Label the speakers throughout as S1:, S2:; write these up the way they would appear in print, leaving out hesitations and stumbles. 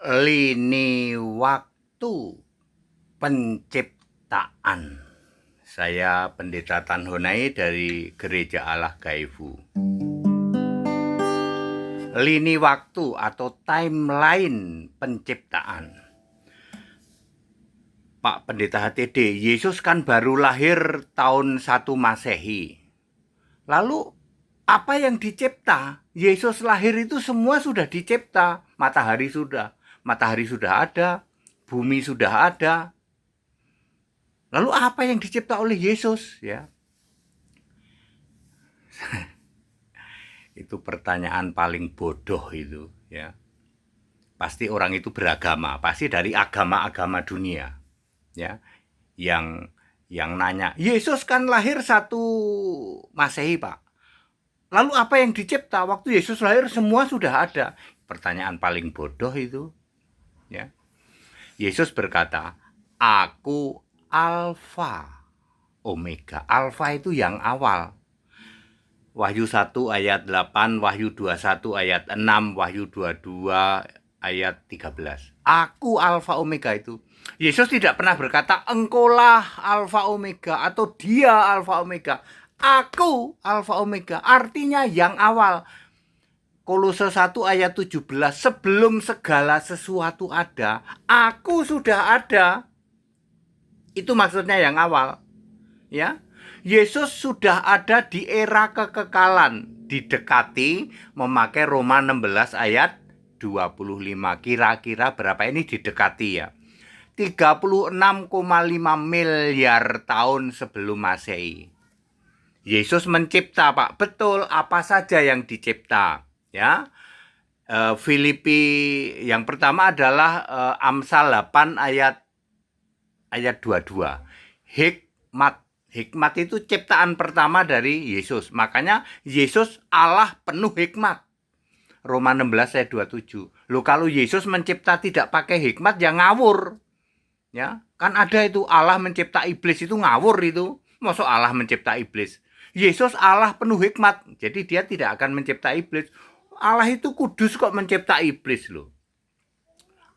S1: Lini waktu penciptaan. Saya Pendeta Tan Honai dari Gereja Allah Gaifu. Lini waktu atau timeline penciptaan. Pak Pendeta HTD, Yesus kan baru lahir tahun 1 Masehi. Lalu apa yang dicipta? Yesus lahir itu semua sudah dicipta. Matahari sudah ada, bumi sudah ada. Lalu apa yang dicipta oleh Yesus? Ya, itu pertanyaan paling bodoh itu. Ya, pasti orang itu beragama, pasti dari agama-agama dunia. Ya, yang nanya, Yesus kan lahir 1 Masehi, Pak. Lalu apa yang dicipta? Waktu Yesus lahir semua sudah ada. Pertanyaan paling bodoh itu. Ya. Yesus berkata, aku Alfa Omega. Alfa itu yang awal. Wahyu 1 ayat 8, Wahyu 21 ayat 6, Wahyu 22 ayat 13. Aku Alfa Omega itu. Yesus tidak pernah berkata, engkaulah Alfa Omega atau dia Alfa Omega. Aku Alfa Omega, artinya yang awal. Kolose 1 ayat 17, sebelum segala sesuatu ada, aku sudah ada. Itu maksudnya yang awal. Ya. Yesus sudah ada di era kekekalan, didekati memakai Roma 16 ayat 25. Kira-kira berapa ini didekati ya? 36,5 miliar tahun sebelum Masehi. Yesus mencipta, Pak. Betul, apa saja yang dicipta, ya. Filipi yang pertama adalah Amsal 8 ayat 22. Hikmat. Hikmat itu ciptaan pertama dari Yesus. Makanya Yesus Allah penuh hikmat. Roma 16 ayat 27. Loh, kalau Yesus mencipta tidak pakai hikmat ya ngawur. Ya, kan ada itu Allah mencipta iblis itu ngawur itu. Masa Allah mencipta iblis? Yesus Allah penuh hikmat. Jadi dia tidak akan mencipta iblis. Allah itu kudus kok mencipta iblis loh.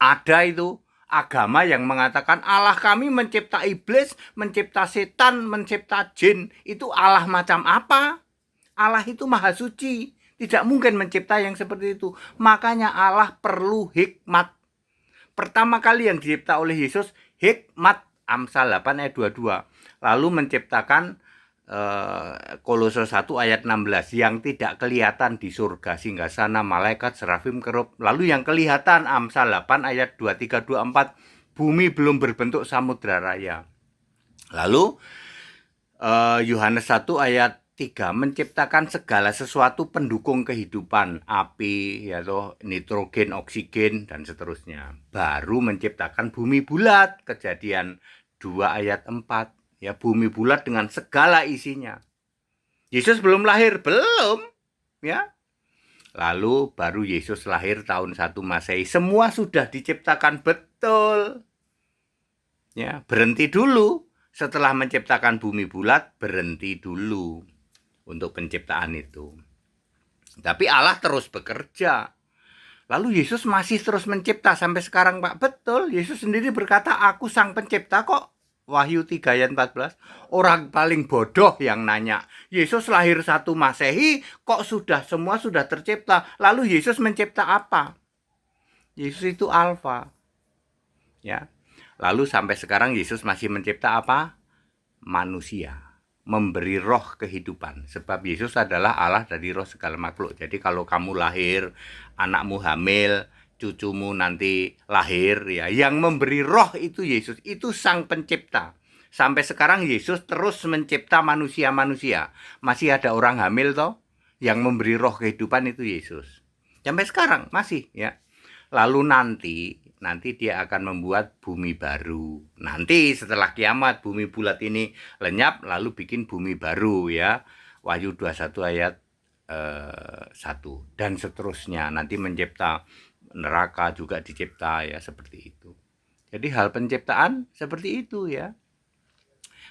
S1: Ada itu agama yang mengatakan Allah kami mencipta iblis, mencipta setan, mencipta jin. Itu Allah macam apa? Allah itu maha suci. Tidak mungkin mencipta yang seperti itu. Makanya Allah perlu hikmat. Pertama kali yang dicipta oleh Yesus, hikmat. Amsal 8 ayat 22. Lalu menciptakan Kolose 1 ayat 16 yang tidak kelihatan di surga, singgasana, malaikat, serafim, kerub. Lalu yang kelihatan Amsal 8 ayat 23 24, bumi belum berbentuk samudra raya. Lalu Yohanes 1 ayat 3 menciptakan segala sesuatu pendukung kehidupan, api, ya toh, nitrogen, oksigen dan seterusnya. Baru menciptakan bumi bulat, Kejadian 2 ayat 4. Ya, bumi bulat dengan segala isinya. Yesus belum lahir, belum, ya. Lalu baru Yesus lahir tahun 1 Masehi. Semua sudah diciptakan betul. Ya, berhenti dulu. Setelah menciptakan bumi bulat, berhenti dulu untuk penciptaan itu. Tapi Allah terus bekerja. Lalu Yesus masih terus mencipta sampai sekarang, Pak. Betul, Yesus sendiri berkata, aku sang pencipta kok. Wahyu 3 ayat 14. Orang paling bodoh yang nanya, Yesus lahir 1 Masehi, kok semua sudah tercipta? Lalu Yesus mencipta apa? Yesus itu Alfa. Ya. Lalu sampai sekarang Yesus masih mencipta apa? Manusia. Memberi roh kehidupan. Sebab Yesus adalah Allah dari roh segala makhluk. Jadi kalau kamu lahir, anakmu hamil, cucumu nanti lahir, ya, yang memberi roh itu Yesus, itu sang pencipta. Sampai sekarang Yesus terus mencipta manusia-manusia. Masih ada orang hamil toh, yang memberi roh kehidupan itu Yesus. Sampai sekarang masih, ya. Lalu nanti dia akan membuat bumi baru. Nanti setelah kiamat bumi bulat ini lenyap, lalu bikin bumi baru, ya. Wahyu 21 ayat 1 dan seterusnya. Nanti mencipta neraka juga dicipta, ya, seperti itu. Jadi hal penciptaan seperti itu, ya.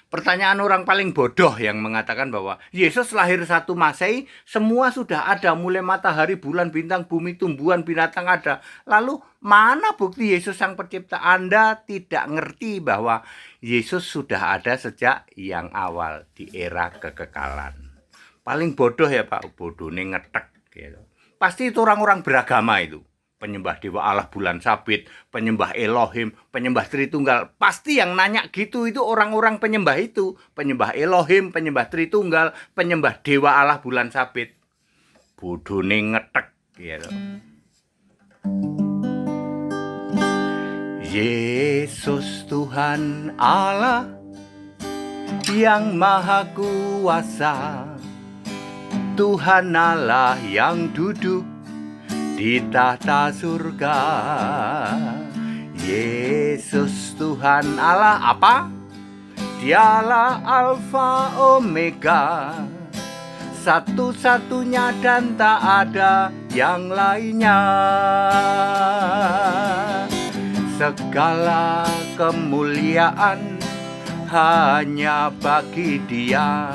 S1: Pertanyaan orang paling bodoh yang mengatakan bahwa Yesus lahir 1 Masehi, semua sudah ada, mulai matahari, bulan, bintang, bumi, tumbuhan, binatang ada. Lalu mana bukti Yesus sang pencipta? Anda tidak ngerti bahwa Yesus sudah ada sejak yang awal di era kekekalan. Paling bodoh ya Pak, bodoh nih ngetek gitu. Pasti itu orang-orang beragama itu. Penyembah dewa Allah bulan sabit, penyembah Elohim, penyembah Tritunggal. Pasti yang nanya gitu itu orang-orang penyembah itu. Penyembah Elohim, penyembah Tritunggal, penyembah dewa Allah bulan sabit. Bodone ngetek gitu. Yesus Tuhan Allah yang maha kuasa, Tuhan Allah yang duduk di tahta surga. Yesus Tuhan Allah apa? Dialah Alfa Omega, satu-satunya dan tak ada yang lainnya. Segala kemuliaan hanya bagi Dia,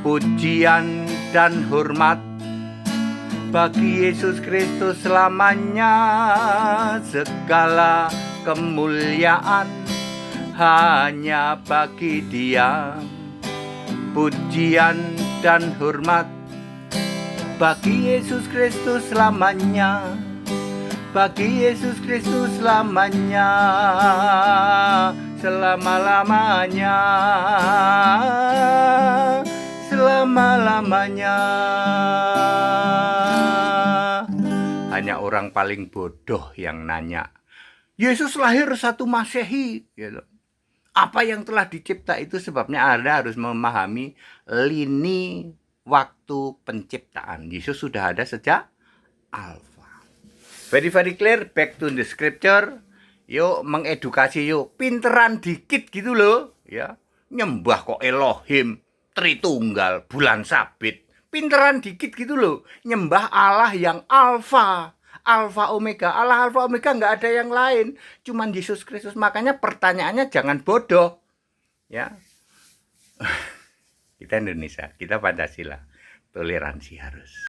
S1: pujian dan hormat bagi Yesus Kristus selamanya. Segala kemuliaan hanya bagi Dia, pujian dan hormat bagi Yesus Kristus selamanya. Bagi Yesus Kristus selamanya, selama-lamanya, selama-lamanya. Hanya orang paling bodoh yang nanya, Yesus lahir 1 Masehi gitu. Apa yang telah dicipta itu sebabnya Anda harus memahami lini waktu penciptaan. Yesus sudah ada sejak Alfa. Very clear, back to the scripture. Yuk mengedukasi yuk, pinteran dikit gitu loh, ya. Nyembah kok Elohim, Tritunggal, bulan sabit. Pinteran dikit gitu loh. Nyembah Allah yang Alfa, Alfa Omega. Allah Alfa Omega nggak ada yang lain, cuman Yesus Kristus. Makanya pertanyaannya jangan bodoh, ya. Kita Indonesia, kita Pancasila, toleransi harus.